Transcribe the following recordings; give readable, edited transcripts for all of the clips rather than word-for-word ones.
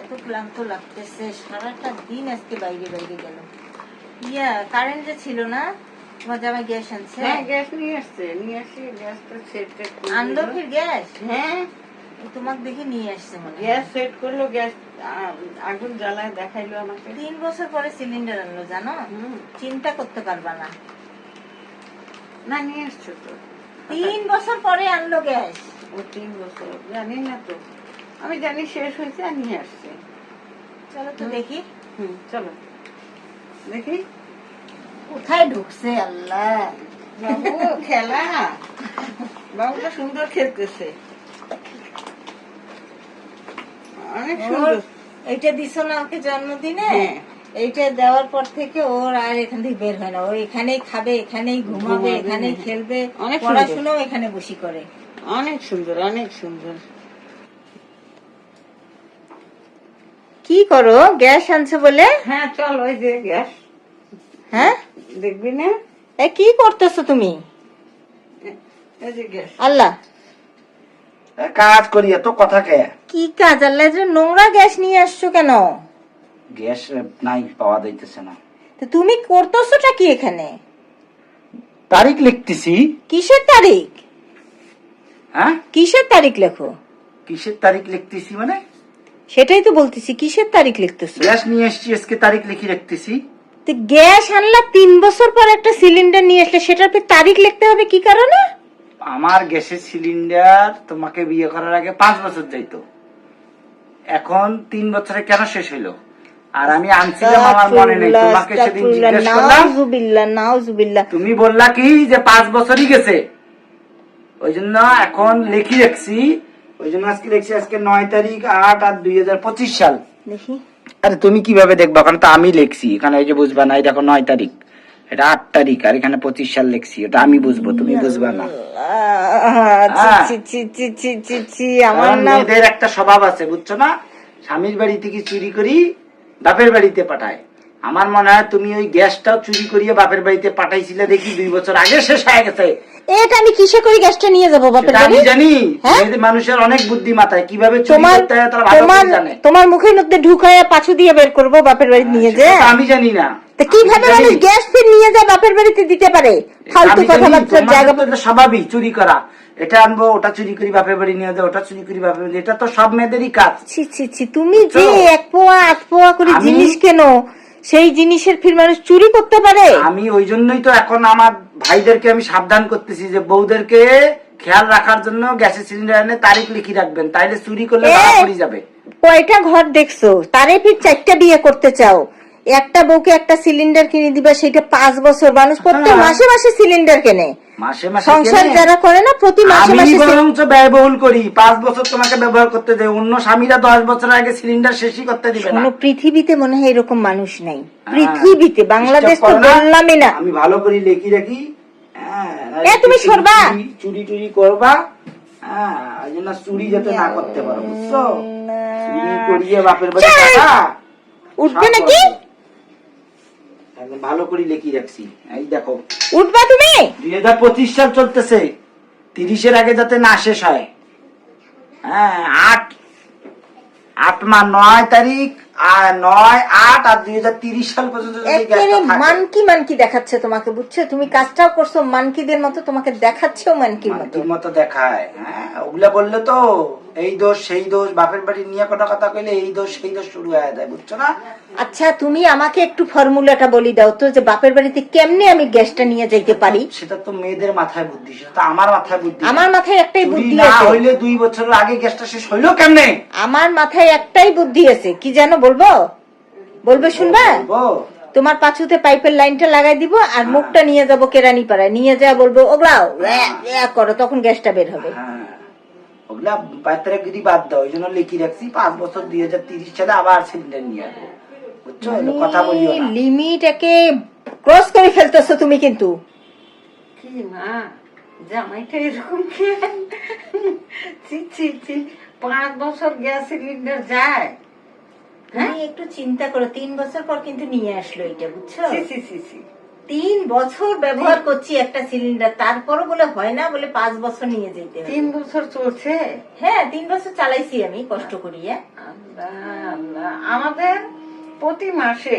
এত ক্লান্ত লাগতেছে, সারাটা দিন আজকে বাইরে বাইরে গেল। ইয়া কারেন্ট যে ছিল না, তোমার জামাই গ্যাস আনছে? হ্যাঁ, গ্যাস নিয়ে আসছে, নিয়ে আসি গ্যাসটা সেট আনলো ফির গ্যাস? হ্যাঁ, তোমাকে দেখে নিয়ে আসছে মনে হয়। গ্যাস সেট করলো, গ্যাস আগুন জ্বালায় দেখাইলো আমাকে। 3 বছর পরে সিলিন্ডার আনলো, জানো? চিন্তা করতে পারবা না। না, নিয়ে আসছো তো। 3 বছর পরে আনলো গ্যাস। ও 3 বছর জানি না তো, আমি জানি শেষ হয়েছে আর নিয়ে আসছে। চলো তো দেখি। চলো দেখি কোথায় ঢুকছে আল্লাহ। বাবু খেলা, বাবুটা সুন্দর খেলতেছে, অনেক সুন্দর। এইটা দিছো না ওকে জন্মদিনে? হ্যাঁ। এইটা দেওয়ার পর থেকে ওর আর এখান থেকে বের হয় না। ও এখানেই খাবে, এখানেই ঘুমাবে, এখানেই খেলবে, অনেক সুন্দর। পড়াশোনাও এখানে বসে করে। অনেক সুন্দর, অনেক সুন্দর। কি করো? গ্যাস আনছে বলে? হ্যাঁ চল, ওই যে গ্যাস। হ্যাঁ, দেখবি না? এ কি করতেছো তুমি? এই যে গ্যাস। আল্লাহ, কাজ করি, এত কথা কে? কি কাজ আল্লাহ? যে নোংরা গ্যাস নিয়ে আসছো কেন? গ্যাস নাই, পাওয়া যাইতেছে না। তো তুমি করতেছোটা কি এখানে? তারিখ লিখতেছি। কিসের তারিখ? হ্যাঁ, কিসের তারিখ লেখো? কিসের তারিখ লিখতেছি মানে? সেটাই তো বলতেছি, কিসের তারিখ লিখতেছো? গ্যাস নিয়ে এসছি, আজকে তারিখ লিখে রাখতেছি। তো গ্যাস আনলা 3 বছর পর, একটা সিলিন্ডার নিয়ে আসলে সেটার পর তারিখ লিখতে হবে কি কারণে? আমার গ্যাসের সিলিন্ডার তোমাকে বিয়ে করার আগে 5 বছর যাইতো, এখন 3 বছরে কেন শেষ হইলো? আর আমি আনছিলাম, আমার মনে নেই। তোমাকে সেদিন জিজ্ঞেস করলাম, নাউজুবিল্লাহ নাউজুবিল্লাহ। তুমি বললা কি যে 5 বছরই গেছে, ওই জন্য এখন লিখি রাখছি। ওই জন্য আজকে লিখছি, আজকে 9 তারিখ 8 আর 2025 সাল। দেখি। আরে তুমি কিভাবে দেখবা? ওখানে তো আমি লিখছি, এখানে ওই যে বুঝবা না, এই দেখো 9 তারিখ, এটা 8 তারিখ, আর এখানে 25 সাল লিখছি, এটা আমি বুঝবো, তুমি বুঝবা না। আমার না মেয়েদের একটা স্বভাব আছে, বুঝছো না? স্বামীর বাড়ি থেকে চুরি করি বাপের বাড়িতে পাঠায়। আমার মনে হয় তুমি ওই গ্যাসটাও চুরি করিয়ে বাপের বাড়িতে পাঠাইছিলে, দেখি 2 বছর আগে শেষ হয়ে গেছে। এটা আমি কিসে করে গ্যাসটা নিয়ে যাবো বাপের বাড়ি? আমি জানি, হ্যাঁ? মেয়েদের মানুষের অনেক বুদ্ধি মাথায়, কিভাবে চুরি করতে হয় তারা ভালো করে জানে। তোমার মুখের মধ্যে ঢুকায় পাছু দিয়ে বের করবো বাপের বাড়ি নিয়ে যে? সেটা তো আমি জানি না। তা কিভাবে মানুষ গ্যাস ফির নিয়ে যায় বাপের বাড়িতে দিতে পারে? ফালতু কথাবার্তার জায়গা। স্বাভাবিক চুরি করা, এটা আনবো, ওটা চুরি করি বাপের বাড়ি নিয়ে যাও, ওটা চুরি করি বাপের বাড়ি, এটা তো সব মেয়েদেরই কাজ। ছি ছি ছি, তুমি যে 1 পোয়া 8 পোয়া করে জিনিস কেন, সেই জিনিসের ফির মানুষ চুরি করতে পারে? আমি ওই জন্যই তো এখন আমার ভাইদেরকে আমি সাবধান করতেছি যে বউদেরকে খেয়াল রাখার জন্য গ্যাসের সিলিন্ডার এনে তারিখ লিখে রাখবেন, তাইলে চুরি করলে ধরা পড়ে যাবে। কয়টা ঘর দেখছো? তারে ফির 4টা বিয়ে করতে চাও? একটা বউকে একটা সিলিন্ডার কিনে দিবা, সেটা 5 বছর। মানুষ প্রত্যেক মাসে মাসে সিলিন্ডার কেনে, মাসে মাসে সংসার যারা করে না প্রতি মাসে মাসে। বরঞ্চ ব্যয়বহুল করি, 5 বছর তোমাকে ব্যবহার করতে দেয়, অন্য স্বামীরা 10 বছর আগে সিলিন্ডার শেষই করতে দিবে না। পৃথিবীতে মনে হয় এরকম মানুষ নাই, পৃথিবীতে। বাংলাদেশ তো বললামই না। আমি ভালো করে লিখি রাখি। তুমি সরবা, চুরি টুরি করবা, ওই জন্য চুরি যাতে না করতে পারো, বুঝছো? চুরি করিয়ে বাপের বাড়ি উঠবে নাকি? ভালো করে লিখি রাখছি, এই দেখো। উঠবা তুমি? 2025 সাল চলতেছে, 30-এর আগে যাতে না শেষ হয়। হ্যাঁ, 8 মাস 9 তারিখ আর 9, 8 আর 2030 সাল পর্যন্ত যদি গ্যাসটা থাকে। মানকি দেখাচ্ছে তোমাকে, বুঝছো? তুমি কাজটাও করছো মানকিদের মতো, তোমাকে দেখাচ্ছেও মানকির মতো দেখায়। হ্যাঁ, ওগুলা বললে তো এই দোষ সেই দোষ, বাপের বাড়ি নিয়ে কথা কইলে এই দোষ সেই দোষ শুরু হয়ে যায়, বুঝছো না? আচ্ছা, তুমি আমাকে একটু ফর্মুলাটা বলি দাও তো, যে বাপের বাড়িতে কেমনে আমি গ্যাসটা নিয়ে যাইতে পারি? সেটা তো মেয়েদের মাথায় বুদ্ধি, সেটা তো আমার মাথায় বুদ্ধি। আমার মাথায় একটাই বুদ্ধি না আছে। হইলে 2 বছর আগে গ্যাসটা শেষ হইলো কেমনে? আমার মাথায় একটাই বুদ্ধি আছে, কি জানো? বলবো শুনবা? তোমার পাছুতে পাইপের লাইনটা লাগাই দিব, আর মুখটা নিয়ে যাবো কেরানি পাড়ায়, নিয়ে যা বলবো ওগলাও করো, তখন গ্যাসটা বের হবে। ওগুলা বাচ্চারা গিরি বাদ দাও, ওই জন্য লিখি রাখছি 5 বছর 2030 সালে আবার সিলিন্ডার নিয়ে আসবো, বুঝছো? কথা বলিও না, লিমিট একে ক্রস করে ফেলতেছো তুমি কিন্তু। কি মা, জামাইটা এরকম কে? 5 বছর গ্যাস সিলিন্ডার যায়? তুমি একটু চিন্তা করো, 3 বছর পর কিন্তু নিয়ে আসলো এটা, বুঝছো? 3 3 বছর ব্যবহার করছি একটা সিলিন্ডার, তারপরও বলে হয় না, বলে 5 বছর নিয়ে যেতে হবে। 3 বছর চলছে। হ্যাঁ 3 বছর চালাইছি আমি কষ্ট করিয়া। আল্লাহ আল্লাহ, আমাদের প্রতি মাসে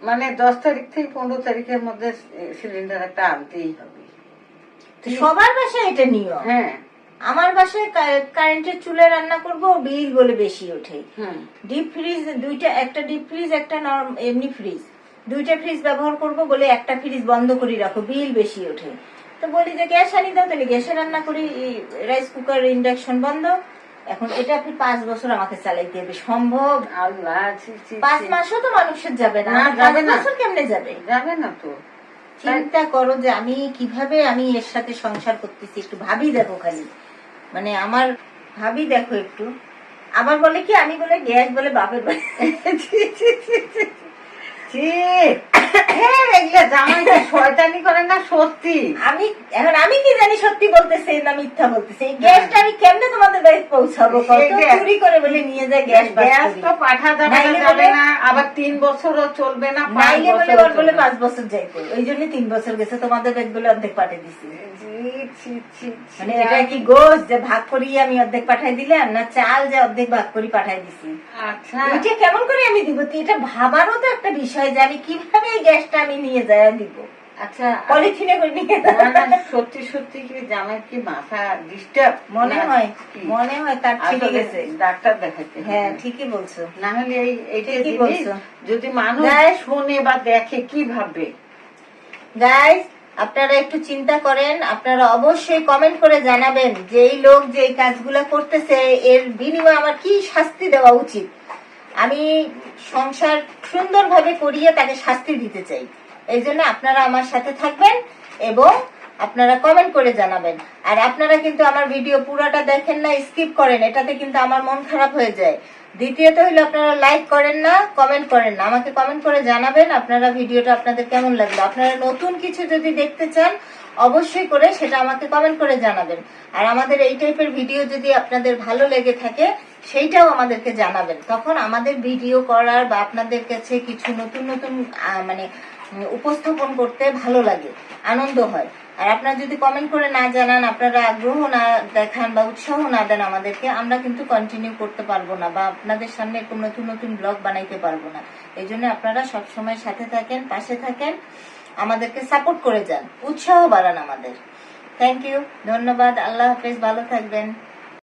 মানে 10 তারিখ থেকে 15 তারিখের মধ্যে সিলিন্ডার একটা আনতেই হবে। তো সবার বাসায় এটা নিয়ম। হ্যাঁ আমার বাসায় কারেন্টের চুলায় রান্না করব, বিল বলে বেশি ওঠে। হুম। ডিপ ফ্রিজ দুইটা, একটা ডিপ ফ্রিজ একটা এমনি ফ্রিজ, দুইটা ফ্রিজ ব্যবহার করব বলে একটা ফ্রিজ বন্ধ করে রাখো, বিল বেশি ওঠে। তো বলি যে গ্যাস আনি দাও, তাহলে গ্যাসে রান্না করি, রাইস কুকার ইন্ডাকশন বন্ধ। এখন এটা 5 বছর আমাকে চালাইতে হবে, সম্ভব? আল্লাহ, ছি, ছি, 5 ছি। মাসও তো মানুষের যাবে না, না, 5 যাবে না। বছর কেমনে যাবে? যাবে না তো। চিন্তা করো যে আমি কিভাবে আমি এর সাথে সংসার করতেছি, একটু ভাবি দেখো খালি, মানে আমার ভাবি দেখো একটু। আবার বলে কি আমি বলে গ্যাস বলে বাপের বাড়ি। ছি, ছি, ছি, ছি, ছি। হ্যাঁ, এগুলা জামাই যে শয়তানি করে না, সত্যি। আমি এখন আমি কি জানি সত্যি বলতেছে না মিথ্যা বলতেছে। এই গ্যাসটা আমি কেমনে তোমাদের বাড়ি পৌঁছাবো? কত সেইটা। চুরি করে বলে নিয়ে যায় গ্যাস। গ্যাস তো পাঠা যাবে না, নাইলে যাবে বলে- না, আবার 3 বছরও চলবে না, 5 নাইলে বলে বছরও ওর বলে চলবে না। 5 বছর যাইতে, ওই জন্য 3 বছর গেছে, তোমাদের ব্যাগ বলে অর্ধেক পাঠিয়ে দিছি। ছি, ছি, ছি, ছি। মানে এটা কি গোস যে ভাগ করি আমি অর্ধেক পাঠাই দিলাম, না চাল যে অর্ধেক ভাগ করি পাঠাই দিছি? আচ্ছা, এটা কেমন করে আমি দিব? তো এটা ভাবারও তো একটা বিষয় যে আমি কিভাবে এই গ্যাসটা আমি নিয়ে যায় দিব, আচ্ছা। পলিথিনে করে নিয়ে না, না, সত্যি সত্যি কি জামাই কি মাথা ডিস্টার্ব মনে হয়, মনে হয় তার ঠিক গেছে। ডাক্তার দেখাইতে হবে। হ্যাঁ ঠিকই বলছো। না হলে এইটা ঠিকই জিনিস বলছো। যদি মানুষ Guys, শুনে বা দেখে কি ভাববে? গাইস আপনারা একটু চিন্তা করেন, আপনারা অবশ্যই কমেন্ট করে জানাবেন যে এই লোক যে এই কাজগুলা করতেছে এর বিনিময়ে আমার কি শাস্তি দেওয়া উচিত। আমি সংসার সুন্দরভাবে করিয়ে তাকে শাস্তি দিতে চাই। এই জন্য আপনারা আমার সাথে থাকবেন এবং আপনারা কমেন্ট করে জানাবেন। আর আপনারা কিন্তু আমার ভিডিও পুরোটা দেখেন না, স্কিপ করেন, এটাতে কিন্তু আমার মন খারাপ হয়ে যায়। দ্বিতীয়ত হলো আপনারা লাইক করেন না, কমেন্ট করেন না। আমাকে কমেন্ট করে জানাবেন আপনারা ভিডিওটা আপনাদের কেমন লাগলো। আপনারা নতুন কিছু যদি দেখতে চান অবশ্যই করে সেটা আমাকে কমেন্ট করে জানাবেন। আর আমাদের এই টাইপের ভিডিও যদি আপনাদের ভালো লেগে থাকে সেইটাও আমাদেরকে জানাবেন, তখন আমাদের ভিডিও করার বা আপনাদের কাছে কিছু নতুন নতুন মানে উপস্থাপন করতে ভালো লাগে, আনন্দ হয়। আর আপনারা যদি কমেন্ট করে না জানান, আপনারা আগ্রহ না দেখান বা উৎসাহ না দেন আমাদেরকে, আমরা কিন্তু কন্টিনিউ করতে পারবো না বা আপনাদের সামনে এরকম নতুন নতুন ব্লগ বানাইতে পারবো না। এই জন্য আপনারা সবসময় সাথে থাকেন, পাশে থাকেন, আমাদেরকে সাপোর্ট করে যান, উৎসাহ বাড়ান আমাদের। থ্যাংক ইউ, ধন্যবাদ, আল্লাহ হাফেজ, ভালো থাকবেন।